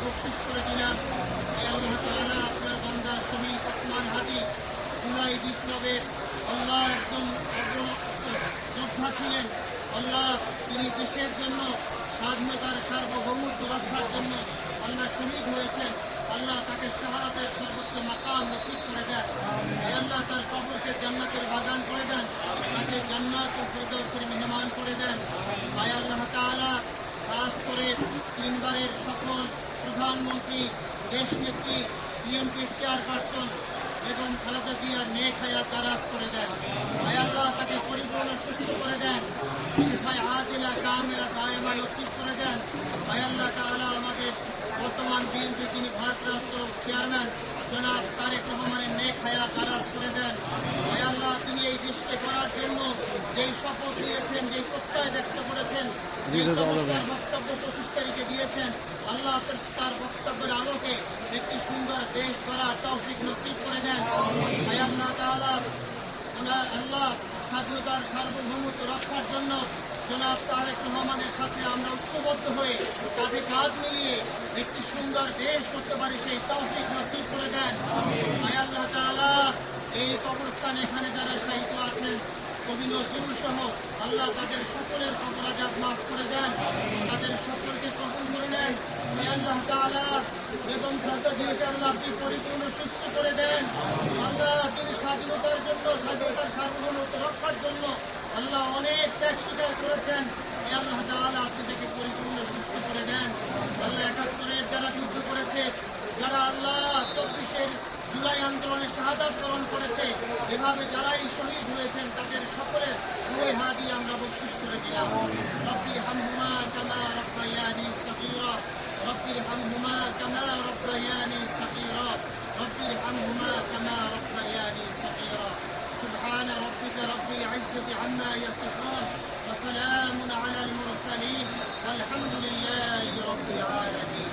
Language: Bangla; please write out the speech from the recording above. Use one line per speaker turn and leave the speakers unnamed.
বকশিশ করে দিলাম। আল্লাহ তাআলা আপনার বান্দা শহীদ ওসমান হাদী জুলাই বিপ্লবের আল্লাহ একজন যোদ্ধা ছিলেন। আল্লাহ তিনি দেশের জন্য স্বাধীনতার সার্বভৌমত্ব রক্ষার জন্য আল্লাহ শহীদ হয়েছেন। আল্লাহ তাকে শাহাদাতের সর্বোচ্চ মাকাম নসিব করে দেন। আল্লাহ তার কবরকে জান্নাতের বাগান করে দেন, তাকে জান্নাতুল ফিরদৌসের মেহমান করে দেন। আল্লাহ তাআলা খাস করে তিনবারের সফল প্রধানমন্ত্রী, দেশনেত্রী, বিএনপির চেয়ারপারসন এবং খালেদা জিয়ার নেক হায়াত দারাজ করে দেন। আল্লাহ তাকে পরিপূর্ণ সুস্থ করে দেন, শিফায়ে আজিলা কামিলা দায়েমা নসিব করে দেন। আল্লাহ তাআলা আমাদের বর্তমান বিএনপি তিনি ভারপ্রাপ্ত চেয়ারম্যান জনাব তারেক রহমানের নেক হায়াত দারাজ করে দেন। আল্লাহ তিনি এই দেশকে করার জন্য যেই শপথ দিয়েছেন, যেই প্রত্যয় ব্যক্ত করেছেন, বক্তব্য 25 তারিখে দিয়েছেন, আল্লাহ তার বক্তব্যের আলোকে একটি সুন্দর দেশ গড়ার তৌফিক নসিব করে দেন। আল্লাহ তাআলা আল্লাহ স্বাধীনতার সার্বভৌমত্ব রক্ষার জন্য জনাব তারেক রহমানের সাথে আমরা ঐক্যবদ্ধ হয়ে কাঁধে কাঁধ মিলিয়ে একটি সুন্দর দেশ করতে পারি, সেই তৌফিক নসিব করে দেন। আল্লাহ তাআলা এই কবরস্থানে এখানে যারা শাহিদ আছেন কবি নজরুল সহ আল্লাহ তাদের সকলের কবর আযাব মাফ করে দেন, তাদের সকলকে কবুল করে নেন। আল্লাহ তাআলা এবং খালেদা জিয়াকে আল্লাহ আপনি পরিপূর্ণ সুস্থ করে দেন। আল্লাহ তিনি স্বাধীনতার জন্য, স্বাধীনতার সার্বভৌমত্ব রক্ষার জন্য আল্লাহ অনেক ত্যাগ স্বীকার করেছেন। আল্লাহ তাআলা আপনি তাকে পরিপূর্ণ সুস্থ করে দেন। আল্লাহ 71-এর যারা যুদ্ধ করেছে, যারা আল্লাহ 24-এর জুলাই আন্দোলনে শাহাদাত বরণ করেছে, এভাবে যারাই শহীদ হয়েছেন তাদের সকলের দুই হাদি আমরা বকশিশ করে দিলাম। রব্বির হামহুমা কামা রব্বায়ানি সগীরা, রব্বির হামহুমা কামা রব্বায়ানি সগীরা, রব্বির হামহুমা কামা রব্বায়ানি সগীরা। سبحان ربك رب العزة عما يصفون وسلام على المرسلين والحمد لله رب العالمين।